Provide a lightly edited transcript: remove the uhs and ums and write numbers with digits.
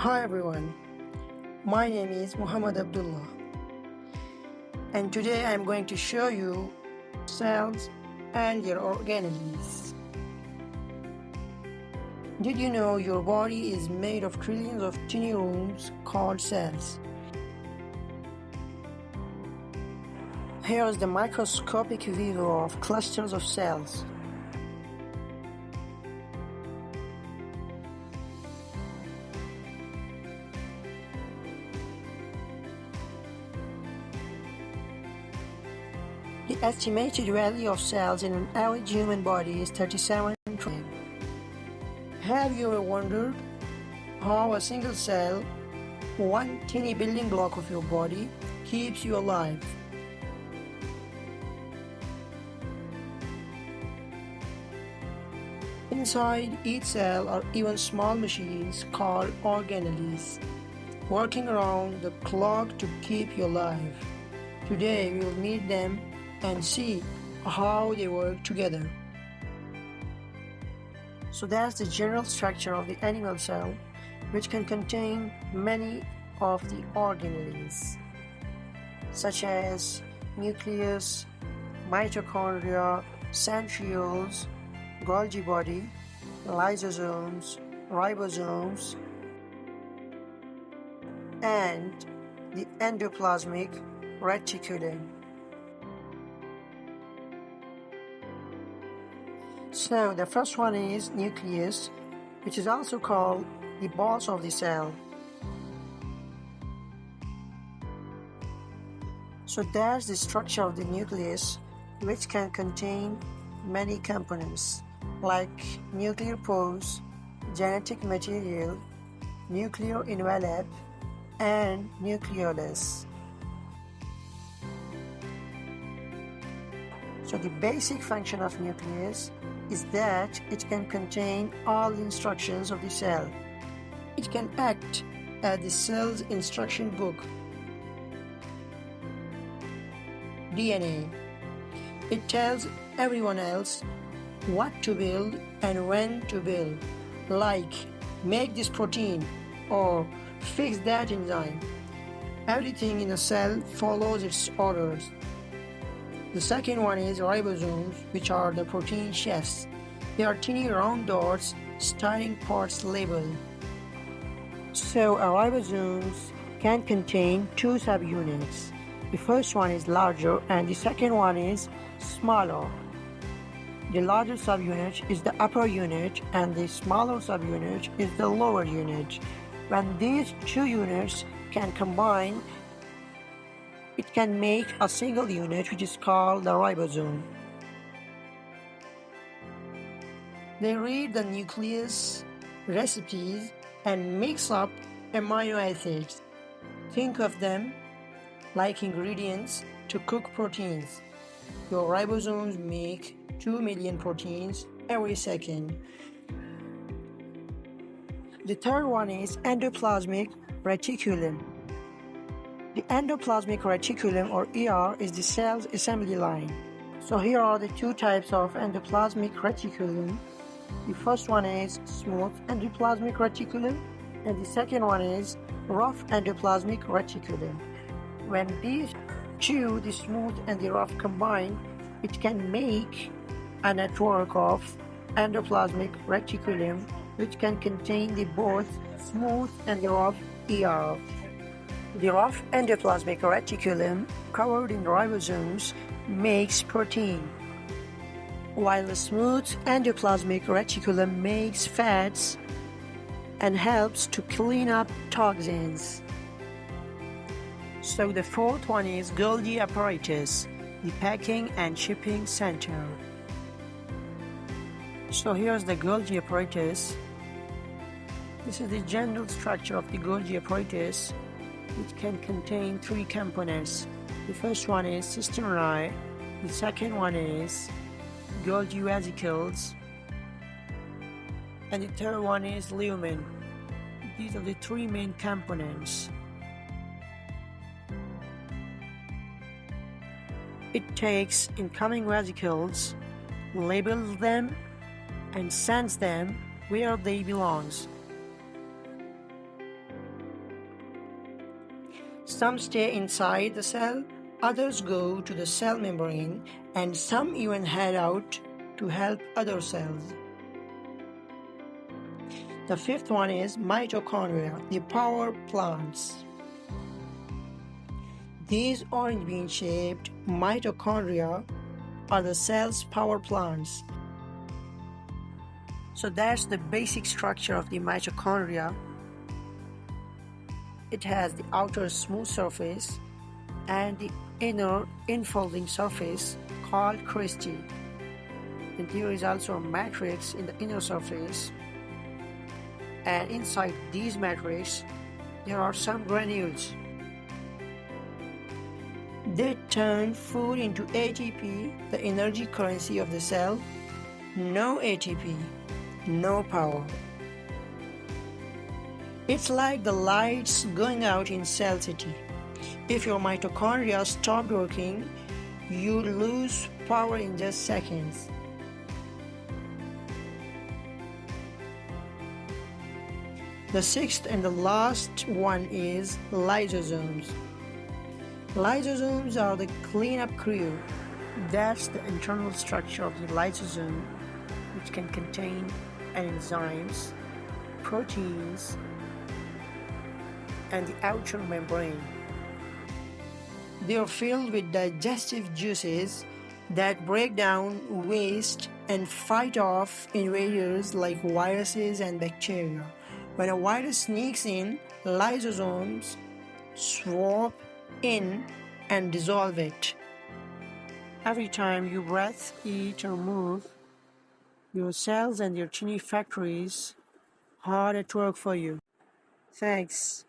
Hi everyone, my name is Muhammad Abdullah, and today I am going to show you cells and their organelles. Did you know your body is made of trillions of tiny rooms called cells? Here is the microscopic view of clusters of cells. The estimated value of cells in an average human body is 37 trillion. Have you ever wondered how a single cell, one teeny building block of your body, keeps you alive? Inside each cell are even small machines called organelles, working around the clock to keep you alive. Today we will meet them and see how they work together. So that's the general structure of the animal cell, which can contain many of the organelles, such as nucleus, mitochondria, centrioles, Golgi body, lysosomes, ribosomes, and the endoplasmic reticulum. So the first one is nucleus, which is also called the balls of the cell. So that's the structure of the nucleus, which can contain many components like nuclear pores, genetic material, nuclear envelope, and nucleolus. So the basic function of nucleus is that it can contain all the instructions of the cell. It can act as the cell's instruction book. DNA. It tells everyone else what to build and when to build, like make this protein or fix that enzyme. Everything in a cell follows its orders. The second one is ribosomes, which are the protein chefs. They are tiny round dots starting parts labeled. So a ribosomes can contain two subunits. The first one is larger and the second one is smaller. The larger subunit is the upper unit and the smaller subunit is the lower unit. When these two units can combine, it can make a single unit, which is called the ribosome. They read the nucleus recipes and mix up amino acids. Think of them like ingredients to cook proteins. Your ribosomes make 2 million proteins every second. The third one is endoplasmic reticulum. The endoplasmic reticulum, or ER, is the cell's assembly line. So here are the two types of endoplasmic reticulum. The first one is smooth endoplasmic reticulum and the second one is rough endoplasmic reticulum. When these two, the smooth and the rough, combine, it can make a network of endoplasmic reticulum which can contain the both smooth and the rough ER. The rough endoplasmic reticulum, covered in ribosomes, makes protein, while the smooth endoplasmic reticulum makes fats and helps to clean up toxins. So the fourth one is Golgi apparatus, the packing and shipping center. So here's the Golgi apparatus. This is the general structure of the Golgi apparatus, which can contain three components. The first one is cisternae, the second one is Golgi vesicles, and the third one is lumen. These are the three main components. It takes incoming vesicles, labels them, and sends them where they belong. Some stay inside the cell, others go to the cell membrane, and some even head out to help other cells. The fifth one is mitochondria, the power plants. These orange bean shaped mitochondria are the cell's power plants. So that's the basic structure of the mitochondria. It has the outer smooth surface and the inner enfolding surface called cristae. And there is also a matrix in the inner surface, and inside these matrix there are some granules. They turn food into ATP, the energy currency of the cell. No ATP, no power. It's like the lights going out in Cell City. If your mitochondria stopped working, you'd lose power in just seconds. The sixth and the last one is lysosomes. Lysosomes are the cleanup crew. That's the internal structure of the lysosome, which can contain enzymes, proteins, and the outer membrane. They are filled with digestive juices that break down waste and fight off invaders like viruses and bacteria. When a virus sneaks in, lysosomes swoop in and dissolve it. Every time you breathe, eat, or move, your cells and your tiny factories hard at work for you. Thanks.